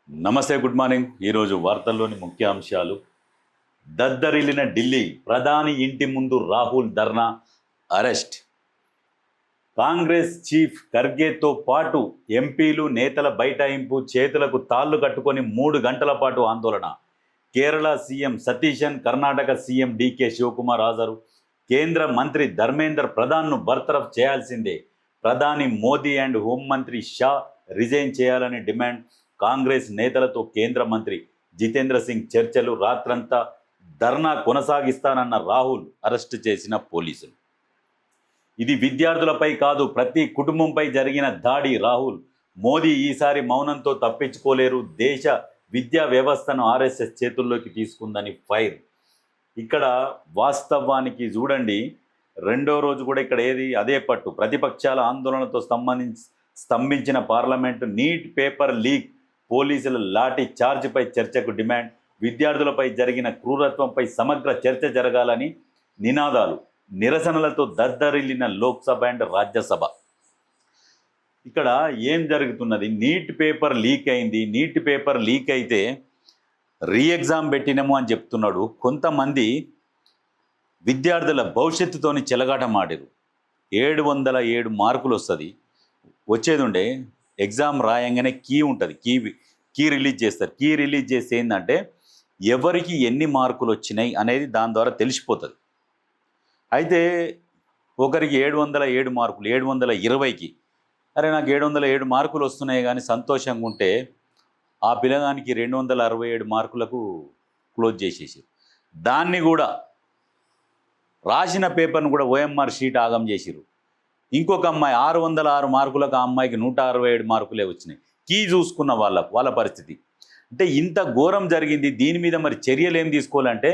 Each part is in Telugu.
నమస్తే, గుడ్ మార్నింగ్. ఈరోజు వార్తల్లోని ముఖ్య అంశాలు. దద్దరిల్లిన ఢిల్లీ, ప్రధాని ఇంటి ముందు రాహుల్ ధర్నా, అరెస్ట్. కాంగ్రెస్ చీఫ్ ఖర్గేతో పాటు ఎంపీలు, నేతల బైఠాయింపు, చేతులకు తాళ్లు కట్టుకొని 3 గంటల పాటు ఆందోళన. Kerala CM Satheesan, Karnataka CM DK Shivakumar హాజరు. కేంద్ర మంత్రి ధర్మేంద్ర ప్రధాన్ను బర్తరఫ్ చేయాల్సిందే. ప్రధాని మోదీ అండ్ హోంమంత్రి షా రిజైన్ చేయాలని డిమాండ్. కాంగ్రెస్ నేతలతో కేంద్ర మంత్రి జితేంద్ర సింగ్ చర్చలు. రాత్రంతా ధర్నా కొనసాగిస్తానన్న రాహుల్ అరెస్టు చేసిన పోలీసులు. ఇది విద్యార్థులపై కాదు, ప్రతి కుటుంబంపై జరిగిన దాడి. రాహుల్, మోదీ ఈసారి మౌనంతో తప్పించుకోలేరు. దేశ విద్యా వ్యవస్థను ఆర్ఎస్ఎస్ చేతుల్లోకి తీసుకుందని ఫైర్. ఇక్కడ వాస్తవానికి చూడండి, రెండో రోజు కూడా ఇక్కడ అదే పట్టు. ప్రతిపక్షాల ఆందోళనతో స్తంభించిన పార్లమెంటు. నీట్ పేపర్ లీక్, పోలీసుల లాఠీ చార్జ్పై చర్చకు డిమాండ్. విద్యార్థులపై జరిగిన క్రూరత్వంపై సమగ్ర చర్చ జరగాలని నినాదాలు. నిరసనలతో దద్దరిల్లిన లోక్సభ అండ్ రాజ్యసభ. ఇక్కడ ఏం జరుగుతున్నది? నీట్ పేపర్ లీక్ అయింది. నీట్ పేపర్ లీక్ అయితే రీ ఎగ్జామ్ పెట్టినాము అని చెప్తున్నాడు. కొంతమంది విద్యార్థుల భవిష్యత్తుతోని చెలగాటమాడారు. 707 మార్కులు వస్తుంది, వచ్చేది ఉండే ఎగ్జామ్ రాయంగానే కీ ఉంటుంది, కీ రిలీజ్ చేస్తారు. కీ రిలీజ్ చేస్తే ఏంటంటే ఎవరికి ఎన్ని మార్కులు వచ్చినాయి అనేది దాని ద్వారా తెలిసిపోతుంది. అయితే ఒకరికి 707 మార్కులు, 720కి అరే నాకు 707 మార్కులు వస్తున్నాయి కానీ సంతోషంగా ఉంటే ఆ పిల్లగానికి 267 మార్కులకు క్లోజ్ చేసేసారు. దాన్ని కూడా రాసిన పేపర్ను కూడా ఓఎంఆర్ షీట్ ఆగం చేసిరు. ఇంకొక అమ్మాయి 606 మార్కులకు, ఆ అమ్మాయికి 167 మార్కులే వచ్చినాయి. కీ చూసుకున్న వాళ్ళ పరిస్థితి అంటే ఇంత ఘోరం జరిగింది. దీని మీద మరి చర్యలు ఏం తీసుకోవాలంటే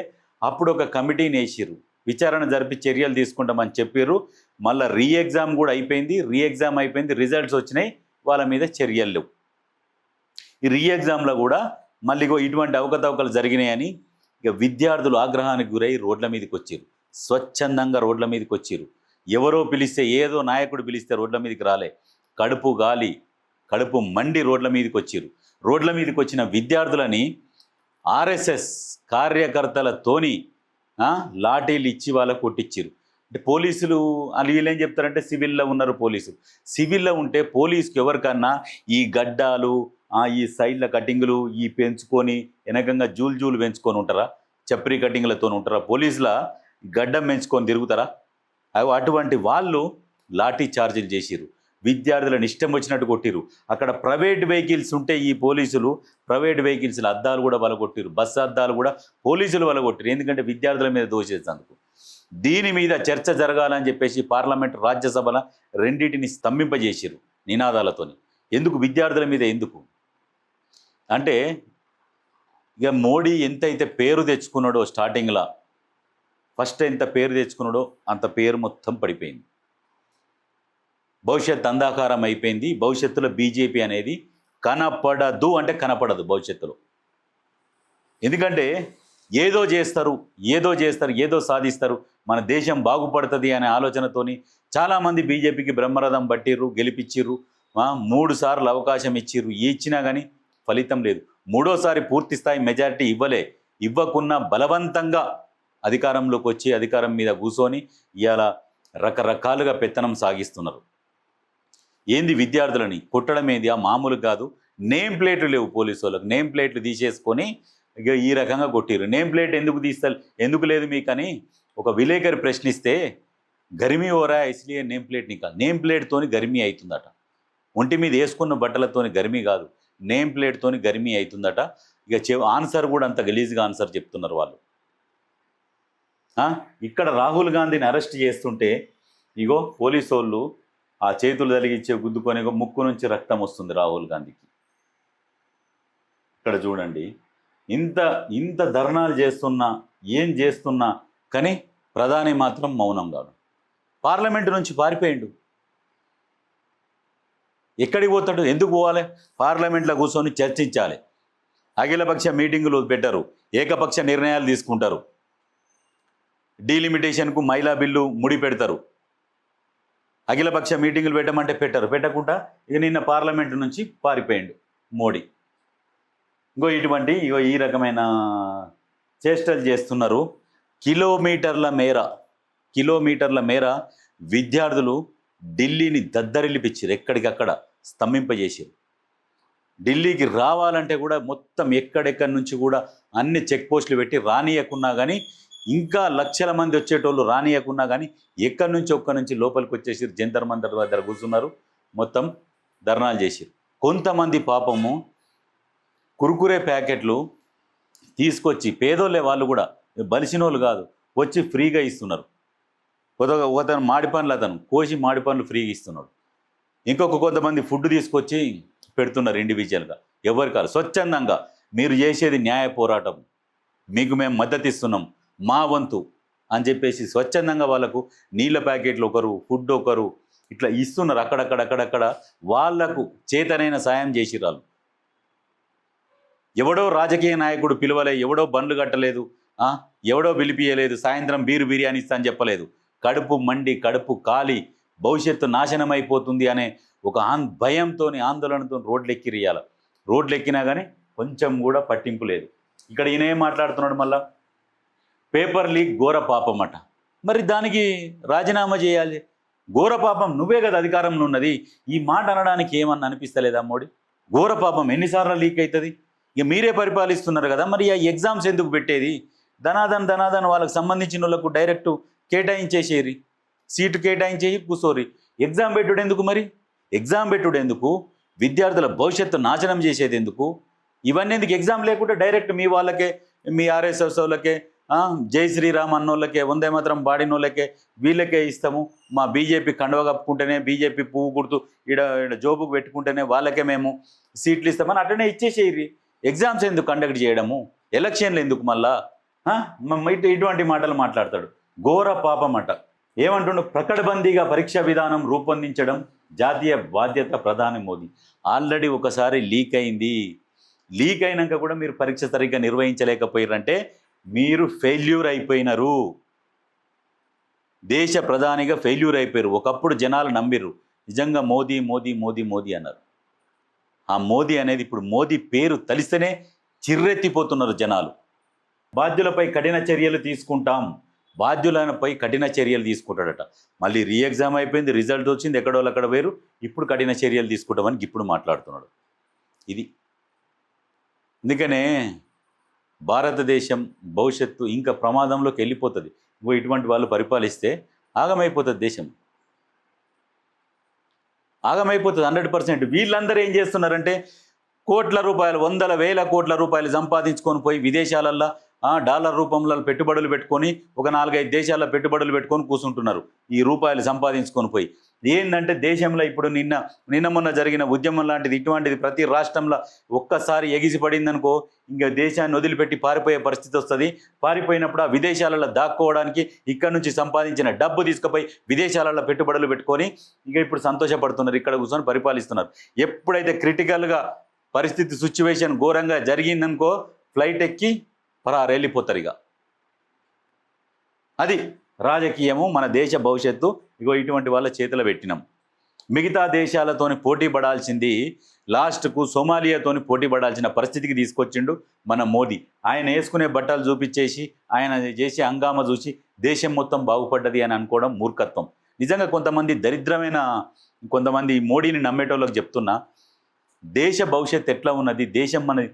అప్పుడు ఒక కమిటీని వేసిర్రు, విచారణ జరిపి చర్యలు తీసుకుంటామని చెప్పారు. మళ్ళీ రీ ఎగ్జామ్ కూడా అయిపోయింది. రీ ఎగ్జామ్ అయిపోయింది, రిజల్ట్స్ వచ్చినాయి, వాళ్ళ మీద చర్యలు లేవు. ఈ రీ ఎగ్జామ్లో కూడా మళ్ళీ ఇటువంటి అవకతవకలు జరిగినాయని ఇక విద్యార్థులు ఆగ్రహానికి గురై రోడ్ల మీదకి వచ్చారు. స్వచ్ఛందంగా రోడ్ల మీదకి వచ్చారు. ఎవరో పిలిస్తే, ఏదో నాయకుడు పిలిస్తే రోడ్ల మీదకి రాలే. కడుపు గాలి, కడుపు మండి రోడ్ల మీదకి వచ్చారు. రోడ్ల మీదకి వచ్చిన విద్యార్థులని ఆర్ఎస్ఎస్ కార్యకర్తలతోని లాఠీలు ఇచ్చి వాళ్ళకు కొట్టించారు. అంటే పోలీసులు అని వీళ్ళేం చెప్తారంటే సివిల్లో ఉన్నారు పోలీసులు. సివిల్లో ఉంటే పోలీసుకి ఎవరికన్నా ఈ గడ్డాలు, ఈ సైడ్ల కటింగులు ఈ పెంచుకొని వెనకంగా జూలు పెంచుకొని ఉంటారా? చప్రీ కటింగ్లతో ఉంటారా? పోలీసుల గడ్డం పెంచుకొని తిరుగుతారా? అటువంటి వాళ్ళు లాఠీ చార్జీలు చేసిరు. విద్యార్థులను ఇష్టం వచ్చినట్టు కొట్టిరు. అక్కడ ప్రైవేట్ వెహికల్స్ ఉంటే ఈ పోలీసులు ప్రైవేట్ వెహికల్స్ల అద్దాలు కూడా వలగొట్టిరు. బస్సు అద్దాలు కూడా పోలీసులు వలగొట్టిరు. ఎందుకంటే విద్యార్థుల మీద దోషేసేందుకు. దీని మీద చర్చ జరగాలని చెప్పేసి పార్లమెంట్, రాజ్యసభల రెండింటిని స్తంభింపజేసిరు నినాదాలతోని. ఎందుకు? విద్యార్థుల మీద ఎందుకు అంటే ఇక మోడీ ఎంతైతే పేరు తెచ్చుకున్నాడో స్టార్టింగ్లో, ఫస్ట్ ఎంత పేరు తెచ్చుకున్నాడో అంత పేరు మొత్తం పడిపోయింది. భవిష్యత్తు అంధకారం అయిపోయింది. భవిష్యత్తులో బీజేపీ అనేది కనపడదు అంటే కనపడదు భవిష్యత్తులో. ఎందుకంటే ఏదో చేస్తారు, ఏదో సాధిస్తారు, మన దేశం బాగుపడుతుంది అనే ఆలోచనతోని చాలామంది బీజేపీకి బ్రహ్మరథం పట్టిర్రు, గెలిపించిర్రు. 3 సార్లు అవకాశం ఇచ్చిర్రు, ఇచ్చినా కానీ ఫలితం లేదు. 3ఓసారి పూర్తి స్థాయి మెజారిటీ ఇవ్వకున్నా బలవంతంగా అధికారంలోకి వచ్చి అధికారం మీద కూర్చొని ఇవాళ రకరకాలుగా పెత్తనం సాగిస్తున్నారు. ఏంది విద్యార్థులని కొట్టడం ఏంది? మామూలు కాదు. నేమ్ ప్లేట్లు లేవు పోలీసు వాళ్ళకి. నేమ్ ప్లేట్లు తీసేసుకొని ఇక ఈ రకంగా కొట్టిరు. నేమ్ ప్లేట్ ఎందుకు లేదు మీకని ఒక విలేకరి ప్రశ్నిస్తే గర్మీ ఓరా ఇస్లియే నేమ్ ప్లేట్ నీ కాదు, నేమ్ ప్లేట్తోని గర్మీ అవుతుందట. ఒంటి మీద వేసుకున్న బట్టలతోని గర్మీ కాదు, నేమ్ ప్లేట్తోని గర్మీ అవుతుందట. ఇక ఆన్సర్ కూడా అంత గలీజ్గా ఆన్సర్ చెప్తున్నారు వాళ్ళు. ఇక్కడ రాహుల్ గాంధీని అరెస్ట్ చేస్తుంటే ఇగో పోలీసు వాళ్ళు ఆ చేతులు తలిగించే గుద్దుకొని ముక్కు నుంచి రక్తం వస్తుంది రాహుల్ గాంధీకి. ఇక్కడ చూడండి, ఇంత ధర్నాలు చేస్తున్నా, ఏం చేస్తున్నా కానీ ప్రధాని మాత్రం మౌనం కాదు. పార్లమెంటు నుంచి పారిపోయిండు. ఎక్కడికి పోతాడు? ఎందుకు పోవాలి? పార్లమెంట్లో కూర్చొని చర్చించాలి. అఖిలపక్ష మీటింగులు పెట్టరు, ఏకపక్ష నిర్ణయాలు తీసుకుంటారు. డీలిమిటేషన్కు మహిళా బిల్లు ముడి పెడతారు. అఖిలపక్ష మీటింగులు పెట్టమంటే పెట్టకుండా ఇక నిన్న పార్లమెంటు నుంచి పారిపోయిండు మోడీ. ఇగో ఈ రకమైన చేష్టలు చేస్తున్నారు. కిలోమీటర్ల మేర విద్యార్థులు ఢిల్లీని దద్దరిల్లిపించారు, ఎక్కడికక్కడ స్తంభింపజేసారు. ఢిల్లీకి రావాలంటే కూడా మొత్తం ఎక్కడెక్కడి నుంచి కూడా అన్ని చెక్ పోస్టులు పెట్టి రానియకున్నా కానీ, ఇంకా లక్షల మంది వచ్చేటోళ్ళు రానియకున్నా కానీ ఒక్క నుంచి లోపలికి వచ్చేసి జంతర్ మంతర్ దగ్గర కూర్చున్నారు, మొత్తం ధర్నాలు చేసిరు. కొంతమంది పాపము కురుకురే ప్యాకెట్లు తీసుకొచ్చి, పేదోళ్ళే వాళ్ళు కూడా, బలిసినోళ్ళు కాదు, వచ్చి ఫ్రీగా ఇస్తున్నారు. ఒకతను అతను కోసి మాడి పండ్లు ఫ్రీగా ఇస్తున్నాడు. కొంతమంది ఫుడ్ తీసుకొచ్చి పెడుతున్నారు ఇండివిజువల్గా, ఎవరి కాదు, స్వచ్ఛందంగా. మీరు చేసేది న్యాయ పోరాటం, మీకు మేము మద్దతు ఇస్తున్నాం, మా వంతు అని చెప్పేసి స్వచ్ఛందంగా వాళ్ళకు నీళ్ళ ప్యాకెట్లు ఒకరు, ఫుడ్ ఒకరు, ఇట్లా ఇస్తున్నారు. అక్కడక్కడ వాళ్లకు చేతనైన సాయం చేసిరాళ్ళు. ఎవడో రాజకీయ నాయకుడు పిలవలే, ఎవడో బండ్లు కట్టలేదు, ఎవడో పిలిపియలేదు, సాయంత్రం బిర్యానీ ఇస్తా అని చెప్పలేదు. కడుపు మండి, కడుపు కాలి, భవిష్యత్తు నాశనం అయిపోతుంది అనే ఒక భయంతో, ఆందోళనతో రోడ్లు ఎక్కినా కానీ కొంచెం కూడా పట్టింపు లేదు. ఇక్కడ ఈయన ఏం మాట్లాడుతున్నాడు, మళ్ళా పేపర్ లీక్ ఘోర పాపం అట. మరి దానికి రాజీనామా చేయాలి. ఘోర పాపం, నువ్వే కదా అధికారంలో ఉన్నది. ఈ మాట అనడానికి ఏమన్నా అనిపిస్తలేదా మోడీ? ఘోర పాపం ఎన్నిసార్లు లీక్ అవుతుంది? ఇక మీరే పరిపాలిస్తున్నారు కదా, మరి ఆ ఎగ్జామ్స్ ఎందుకు పెట్టేది? ధనాదన్ వాళ్ళకి సంబంధించిన వాళ్ళకు డైరెక్ట్ కేటాయించేసేరి, సీటు కేటాయించేసి కూర్చోరి. ఎగ్జామ్ పెట్టుడు ఎందుకు? మరి ఎగ్జామ్ పెట్టుడు ఎందుకు? విద్యార్థుల భవిష్యత్తు నాశనం చేసేది ఎందుకు? ఇవన్నీ ఎందుకు? ఎగ్జామ్ లేకుండా డైరెక్ట్ మీ వాళ్ళకే, మీ ఆర్ఎస్ఎస్ వాళ్ళకే, జై శ్రీరామ్ అన్నోళ్ళకే, వందే మాత్రం బాడినోళ్ళకే, వీళ్ళకే ఇస్తాము. మా బీజేపీ కండువ కప్పుకుంటేనే, బీజేపీ పువ్వు గుర్తు ఈడ జోబుకు పెట్టుకుంటేనే వాళ్ళకే మేము సీట్లు ఇస్తామని అట్లనే ఇచ్చేసేయి. ఎగ్జామ్స్ ఎందుకు కండక్ట్ చేయడము? ఎలక్షన్లు ఎందుకు మళ్ళా? ఇటువంటి మాటలు మాట్లాడతాడు. ఘోర పాపం అట. ఏమంటుండు? ప్రకటబందీగా పరీక్షా విధానం రూపొందించడం జాతీయ బాధ్యత ప్రధాని మోదీ. ఆల్రెడీ ఒకసారి లీక్ అయింది. లీక్ అయినాక కూడా మీరు పరీక్ష సరిగ్గా నిర్వహించలేకపోయారంటే మీరు ఫెయిల్యూర్ అయిపోయినారు. దేశ ప్రధానిగా ఫెయిల్యూర్ అయిపోయారు. ఒకప్పుడు జనాలు నమ్మిర్రు, నిజంగా మోదీ మోదీ మోదీ మోదీ అన్నారు. ఆ మోదీ అనేది ఇప్పుడు మోదీ పేరు తలిస్తేనే చిర్రెత్తిపోతున్నారు జనాలు. బాధ్యులపై కఠిన చర్యలు తీసుకుంటాం, బాధ్యులపై కఠిన చర్యలు తీసుకుంటాడట. మళ్ళీ ఎగ్జామ్ అయిపోయింది, రిజల్ట్ వచ్చింది, ఎక్కడోళ్ళు అక్కడ వేరు, ఇప్పుడు కఠిన చర్యలు తీసుకుంటామని ఇప్పుడు మాట్లాడుతున్నాడు. ఇది అందుకనే భారతదేశం భవిష్యత్తు ఇంకా ప్రమాదంలోకి వెళ్ళిపోతుంది. ఇటువంటి వాళ్ళు పరిపాలిస్తే ఆగమైపోతుంది, దేశం ఆగమైపోతుంది 100%. వీళ్ళందరూ ఏం చేస్తున్నారంటే కోట్ల రూపాయలు, వందల వేల కోట్ల రూపాయలు సంపాదించుకొని పోయి విదేశాలల్లో డాలర్ రూపంలో పెట్టుబడులు పెట్టుకొని, ఒక 4-5 దేశాల్లో పెట్టుబడులు పెట్టుకొని కూర్చుంటున్నారు. ఈ రూపాయలు సంపాదించుకొని పోయి ఏంటంటే దేశంలో ఇప్పుడు నిన్న మొన్న జరిగిన ఉద్యమం లాంటిది, ఇటువంటిది ప్రతి రాష్ట్రంలో ఒక్కసారి ఎగిసిపడిందనుకో, ఇంకా దేశాన్ని వదిలిపెట్టి పారిపోయే పరిస్థితి వస్తుంది. పారిపోయినప్పుడు ఆ విదేశాలలో దాక్కోవడానికి ఇక్కడ నుంచి సంపాదించిన డబ్బు తీసుకుపోయి విదేశాలలో పెట్టుబడులు పెట్టుకొని ఇక ఇప్పుడు సంతోషపడుతున్నారు, ఇక్కడ కూర్చొని పరిపాలిస్తున్నారు. ఎప్పుడైతే క్రిటికల్గా పరిస్థితి, సిచ్యువేషన్ ఘోరంగా జరిగిందనుకో, ఫ్లైట్ ఎక్కి వెళ్ళిపోతారు. ఇక అది రాజకీయము. మన దేశ భవిష్యత్తు ఇటువంటి వాళ్ళ చేతిలో పెట్టినాం. మిగతా దేశాలతోని పోటీ పడాల్సింది లాస్ట్కు సోమాలియాతోని పోటీ పడాల్సిన పరిస్థితికి తీసుకొచ్చిండు మన మోదీ. ఆయన వేసుకునే బట్టలు చూపించేసి, ఆయన చేసే హంగామా చూసి దేశం మొత్తం బాగుపడ్డది అని అనుకోవడం మూర్ఖత్వం. నిజంగా కొంతమంది మోడీని నమ్మేటోళ్ళకి చెప్తున్నా, దేశ భవిష్యత్తు ఎట్లా ఉన్నది, దేశం మన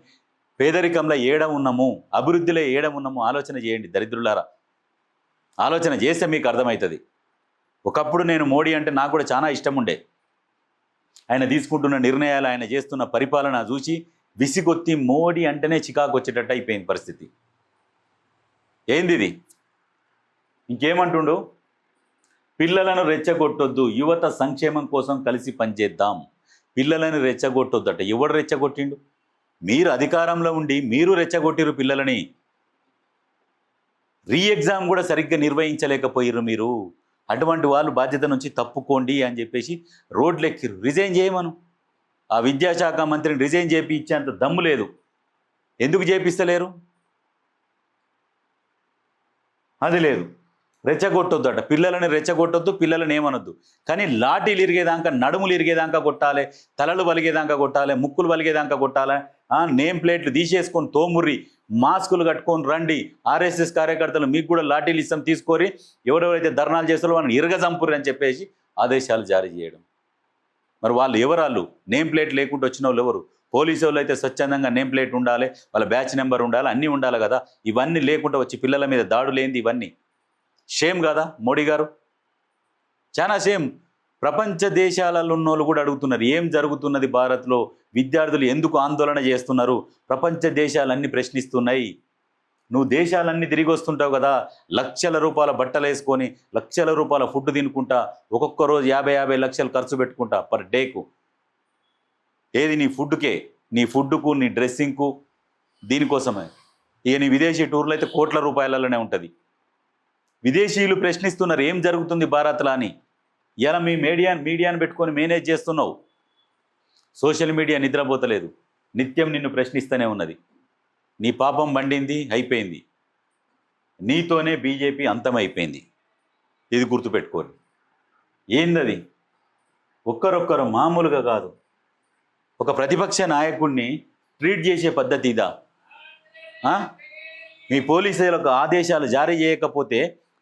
పేదరికంలో ఏడ ఉన్నాము, అభివృద్ధిలో ఏడ ఉన్నాము ఆలోచన చేయండి దరిద్రులారా. ఆలోచన చేస్తే మీకు అర్థమవుతుంది. ఒకప్పుడు నేను మోడీ అంటే నాకు కూడా చాలా ఇష్టం ఉండే. ఆయన తీసుకుంటున్న నిర్ణయాలు, ఆయన చేస్తున్న పరిపాలన చూసి విసిగొత్తి మోడీ అంటేనే చికాకు వచ్చేటట్టు అయిపోయింది పరిస్థితి. ఏంది ఇది? ఇంకేమంటుండు? పిల్లలను రెచ్చగొట్టొద్దు, యువత సంక్షేమం కోసం కలిసి పనిచేద్దాం. పిల్లలను రెచ్చగొట్టొద్దట. ఎవడు రెచ్చగొట్టిండు? మీరు అధికారంలో ఉండి మీరు రెచ్చగొట్టిరు పిల్లలని. ఎగ్జామ్ కూడా సరిగ్గా నిర్వహించలేకపోయారు మీరు. అటువంటి వాళ్ళు బాధ్యత నుంచి తప్పుకోండి అని చెప్పేసి రోడ్లు ఎక్కిరు. రిజైన్ చేయమను. ఆ విద్యాశాఖ మంత్రిని రిజైన్ చేపి ఇచ్చేంత దమ్ము లేదు. ఎందుకు చేపిస్తలేరు? అది లేదు. రెచ్చగొట్టొద్దట. పిల్లలని రెచ్చగొట్టొద్దు, పిల్లలని ఏమనొద్దు. కానీ లాఠీలు ఇరిగేదాకా, నడుములు ఇరిగేదాకా కొట్టాలి, తలలు వలిగేదాకా కొట్టాలి, ముక్కులు వలిగేదాకా కొట్టాలి, నేమ్ ప్లేట్లు తీసేసుకొని తోముర్రి, మాస్కులు కట్టుకొని రండి, ఆర్ఎస్ఎస్ కార్యకర్తలు మీకు కూడా లాఠీలు ఇస్తాం తీసుకోరి, ఎవరెవరైతే ధర్నాలు చేస్తారో వాళ్ళని ఇరగజంపుర్రి అని చెప్పేసి ఆదేశాలు జారీ చేయడం. మరి వాళ్ళు ఎవరాళ్ళు? నేమ్ ప్లేట్ లేకుండా వచ్చిన వాళ్ళు ఎవరు? పోలీసు వాళ్ళు అయితే స్వచ్ఛందంగా నేమ్ ప్లేట్ ఉండాలి, వాళ్ళ బ్యాచ్ నెంబర్ ఉండాలి, అన్నీ ఉండాలి కదా. ఇవన్నీ లేకుండా వచ్చి పిల్లల మీద దాడులేంది ఇవన్నీ? షేమ్ కదా మోడీ గారు? చాలా షేమ్. ప్రపంచ దేశాలలో ఉన్నోళ్ళు కూడా అడుగుతున్నారు, ఏం జరుగుతున్నది భారత్లో, విద్యార్థులు ఎందుకు ఆందోళన చేస్తున్నారు? ప్రపంచ దేశాలన్నీ ప్రశ్నిస్తున్నాయి. నువ్వు దేశాలన్నీ తిరిగి వస్తుంటావు కదా, లక్షల రూపాయల బట్టలు వేసుకొని, లక్షల రూపాయల ఫుడ్ తినుకుంటా, ఒక్కొక్క రోజు 50 లక్షలు ఖర్చు పెట్టుకుంటా పర్ డేకు. ఏది? నీ ఫుడ్కే, నీ ఫుడ్కు, నీ డ్రెస్సింగ్కు, దీనికోసమే. ఇక నీ విదేశీ టూర్లు అయితే కోట్ల రూపాయలలోనే ఉంటుంది. విదేశీయులు ప్రశ్నిస్తున్నారు ఏం జరుగుతుంది భారత్లో అని. ఇలా మీ మీడియాను పెట్టుకొని మేనేజ్ చేస్తున్నావు. సోషల్ మీడియా నిద్రపోతలేదు, నిత్యం నిన్ను ప్రశ్నిస్తూనే ఉన్నది. నీ పాపం పండింది, అయిపోయింది. నీతోనే బీజేపీ అంతమైపోయింది. ఇది గుర్తుపెట్టుకోరు. ఏందది? ఒక్కరొక్కరు మామూలుగా కాదు. ఒక ప్రతిపక్ష నాయకుడిని ట్రీట్ చేసే పద్ధతి ఇదా? మీ పోలీసులకు ఆదేశాలు జారీ చేయకపోతే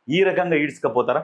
ఈ రకంగా ఈడ్చుకపోతారా?